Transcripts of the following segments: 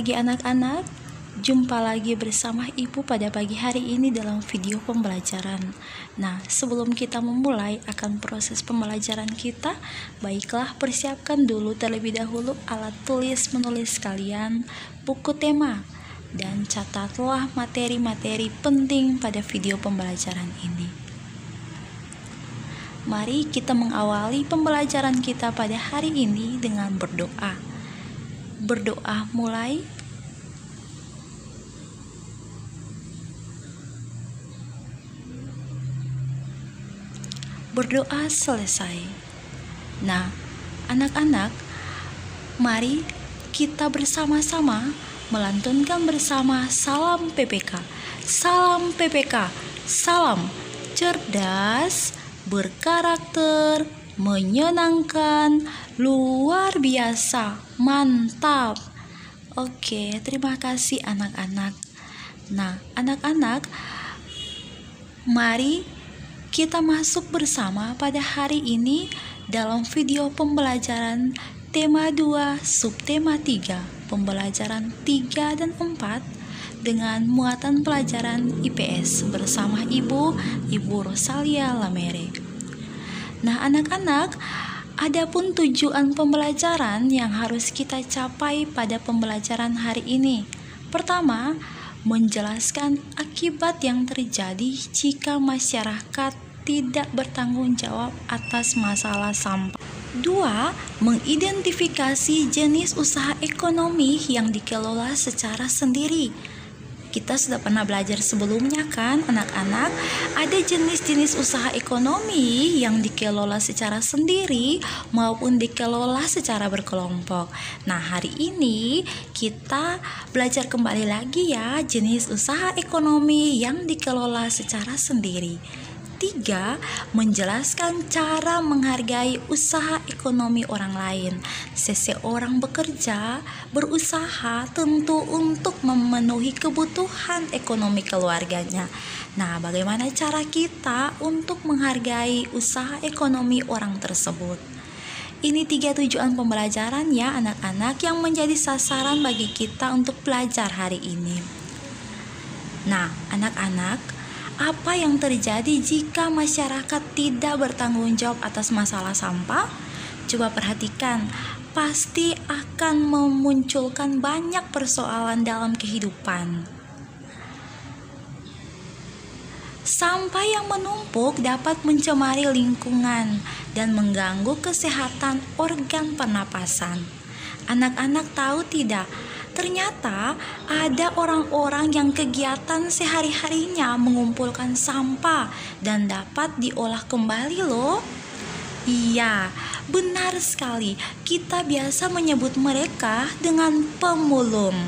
pagi anak-anak, jumpa lagi bersama Ibu pada pagi hari ini dalam video pembelajaran. Nah, sebelum kita memulai akan proses pembelajaran kita, baiklah persiapkan dulu terlebih dahulu alat tulis menulis kalian, buku tema, dan catatlah materi-materi penting pada video pembelajaran ini. Mari kita mengawali pembelajaran kita pada hari ini dengan berdoa. Berdoa mulai. Berdoa selesai. Nah, anak-anak, mari kita bersama-sama melantunkan bersama salam PPK. Salam PPK. Salam cerdas, berkarakter, menyenangkan, luar biasa, mantap. Oke, terima kasih anak-anak. Nah, anak-anak, mari kita masuk bersama pada hari ini dalam video pembelajaran tema 2, subtema 3, pembelajaran 3 dan 4 dengan muatan pelajaran IPS bersama Ibu Rosalia Lamere. Nah, anak-anak, adapun tujuan pembelajaran yang harus kita capai pada pembelajaran hari ini. Pertama, menjelaskan akibat yang terjadi jika masyarakat tidak bertanggung jawab atas masalah sampah. 2. Mengidentifikasi jenis usaha ekonomi yang dikelola secara sendiri. Kita sudah pernah belajar sebelumnya kan anak-anak, ada jenis-jenis usaha ekonomi yang dikelola secara sendiri maupun dikelola secara berkelompok. Nah, hari ini kita belajar kembali lagi ya jenis usaha ekonomi yang dikelola secara sendiri. 3. Menjelaskan cara menghargai usaha ekonomi orang lain. Seseorang bekerja, berusaha tentu untuk memenuhi kebutuhan ekonomi keluarganya. Nah, bagaimana cara kita untuk menghargai usaha ekonomi orang tersebut? Ini 3 tujuan pembelajaran ya anak-anak yang menjadi sasaran bagi kita untuk belajar hari ini. Nah, anak-anak, apa yang terjadi jika masyarakat tidak bertanggung jawab atas masalah sampah? Coba perhatikan, pasti akan memunculkan banyak persoalan dalam kehidupan. Sampah yang menumpuk dapat mencemari lingkungan dan mengganggu kesehatan organ pernapasan. Anak-anak tahu tidak? Ternyata ada orang-orang yang kegiatan sehari-harinya mengumpulkan sampah dan dapat diolah kembali loh. Iya, benar sekali. Kita biasa menyebut mereka dengan pemulung.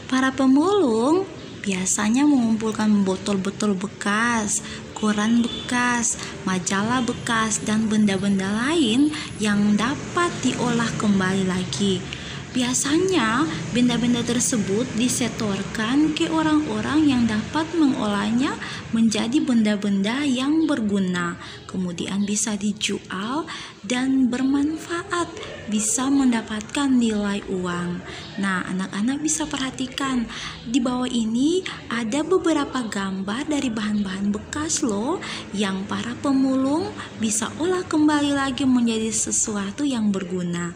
Para pemulung biasanya mengumpulkan botol-botol bekas, koran bekas, majalah bekas, dan benda-benda lain yang dapat diolah kembali lagi. Biasanya benda-benda tersebut disetorkan ke orang-orang yang dapat mengolahnya menjadi benda-benda yang berguna, kemudian bisa dijual dan bermanfaat, bisa mendapatkan nilai uang. Nah, anak-anak bisa perhatikan di bawah ini ada beberapa gambar dari bahan-bahan bekas loh yang para pemulung bisa olah kembali lagi menjadi sesuatu yang berguna.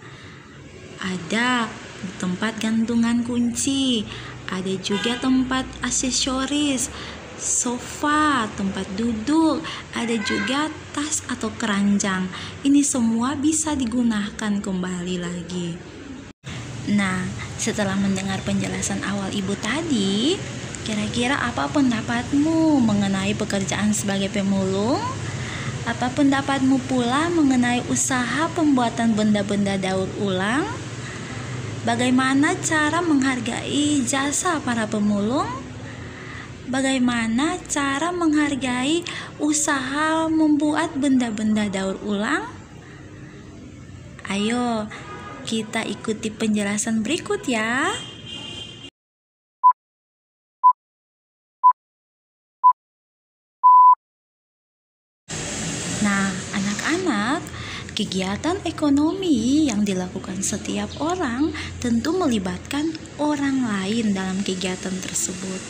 Ada tempat gantungan kunci, ada juga tempat aksesoris, sofa, tempat duduk, ada juga tas atau keranjang. Ini semua bisa digunakan kembali lagi. Nah, setelah mendengar penjelasan awal Ibu tadi, kira-kira apa pendapatmu mengenai pekerjaan sebagai pemulung? Apa pendapatmu pula mengenai usaha pembuatan benda-benda daur ulang? Bagaimana cara menghargai jasa para pemulung? Bagaimana cara menghargai usaha membuat benda-benda daur ulang? Ayo, kita ikuti penjelasan berikut ya. Nah, anak-anak, Kegiatan ekonomi yang dilakukan setiap orang tentu melibatkan orang lain dalam kegiatan tersebut.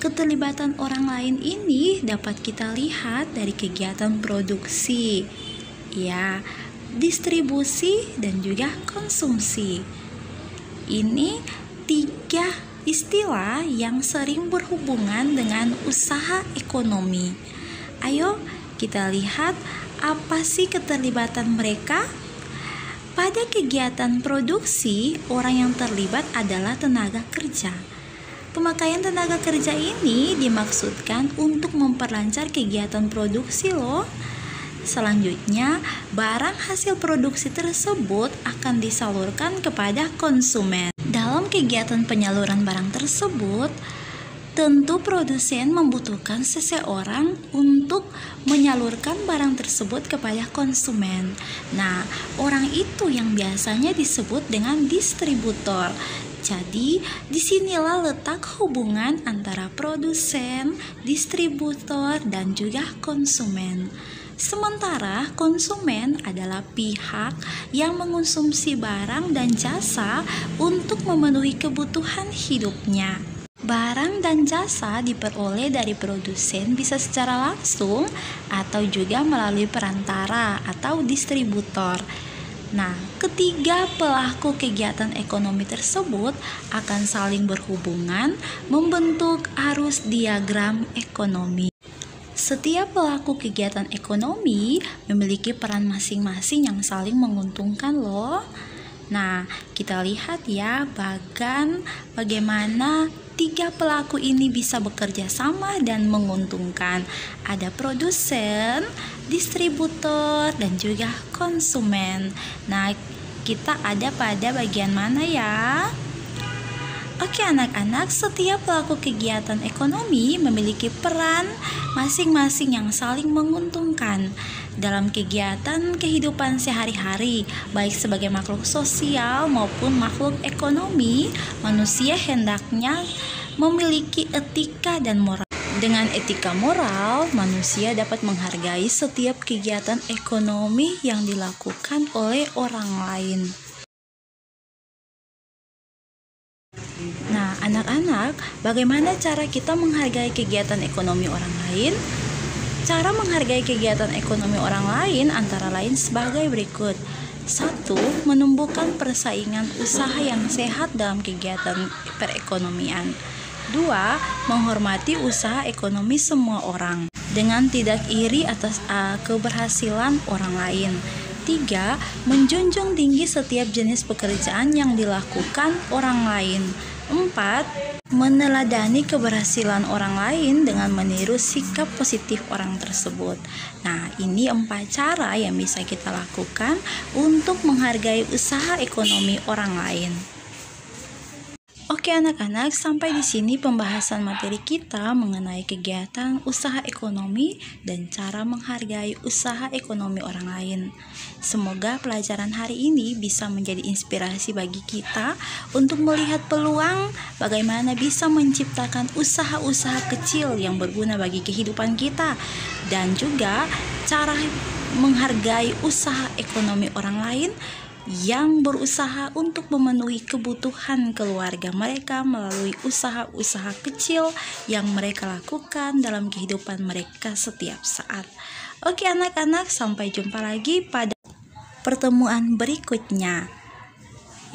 Keterlibatan orang lain ini dapat kita lihat dari kegiatan produksi, ya, distribusi dan juga konsumsi. Ini 3 istilah yang sering berhubungan dengan usaha ekonomi. Ayo kita lihat apa sih keterlibatan mereka? Pada kegiatan produksi, orang yang terlibat adalah tenaga kerja. Pemakaian tenaga kerja ini dimaksudkan untuk memperlancar kegiatan produksi loh. Selanjutnya, barang hasil produksi tersebut akan disalurkan kepada konsumen. Dalam kegiatan penyaluran barang tersebut, tentu produsen membutuhkan seseorang untuk menyalurkan barang tersebut kepada konsumen. Nah, orang itu yang biasanya disebut dengan distributor. Jadi, disinilah letak hubungan antara produsen, distributor, dan juga konsumen. Sementara konsumen adalah pihak yang mengonsumsi barang dan jasa untuk memenuhi kebutuhan hidupnya. Barang dan jasa diperoleh dari produsen bisa secara langsung atau juga melalui perantara atau distributor. Nah, ketiga pelaku kegiatan ekonomi tersebut akan saling berhubungan membentuk arus diagram ekonomi. Setiap pelaku kegiatan ekonomi memiliki peran masing-masing yang saling menguntungkan loh. Nah, kita lihat ya bagaimana 3 pelaku ini bisa bekerja sama dan menguntungkan. Ada produsen, distributor, dan juga konsumen. Nah, kita ada pada bagian mana ya? Oke anak-anak, setiap pelaku kegiatan ekonomi memiliki peran masing-masing yang saling menguntungkan dalam kegiatan kehidupan sehari-hari, baik sebagai makhluk sosial maupun makhluk ekonomi. Manusia hendaknya memiliki etika dan moral. Dengan etika moral, manusia dapat menghargai setiap kegiatan ekonomi yang dilakukan oleh orang lain. Nah, anak-anak, bagaimana cara kita menghargai kegiatan ekonomi orang lain? Cara menghargai kegiatan ekonomi orang lain antara lain sebagai berikut. 1. Menumbuhkan persaingan usaha yang sehat dalam kegiatan perekonomian. 2. Menghormati usaha ekonomi semua orang dengan tidak iri atas keberhasilan orang lain. 3. Menjunjung tinggi setiap jenis pekerjaan yang dilakukan orang lain. 4. Meneladani keberhasilan orang lain dengan meniru sikap positif orang tersebut. Nah, ini 4 cara yang bisa kita lakukan untuk menghargai usaha ekonomi orang lain. Oke anak-anak, sampai di sini pembahasan materi kita mengenai kegiatan usaha ekonomi dan cara menghargai usaha ekonomi orang lain. Semoga pelajaran hari ini bisa menjadi inspirasi bagi kita untuk melihat peluang bagaimana bisa menciptakan usaha-usaha kecil yang berguna bagi kehidupan kita, dan juga cara menghargai usaha ekonomi orang lain yang berusaha untuk memenuhi kebutuhan keluarga mereka melalui usaha-usaha kecil yang mereka lakukan dalam kehidupan mereka setiap saat. Oke anak-anak, sampai jumpa lagi pada pertemuan berikutnya.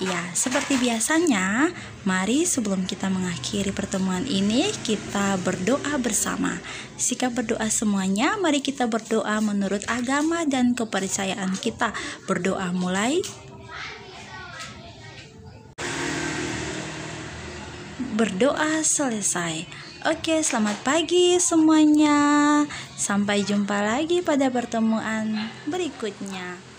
Ya, seperti biasanya, mari sebelum kita mengakhiri pertemuan ini, kita berdoa bersama. Sikap berdoa semuanya, mari kita berdoa menurut agama dan kepercayaan kita. Berdoa mulai. Berdoa selesai. Oke, selamat pagi semuanya. Sampai jumpa lagi pada pertemuan berikutnya.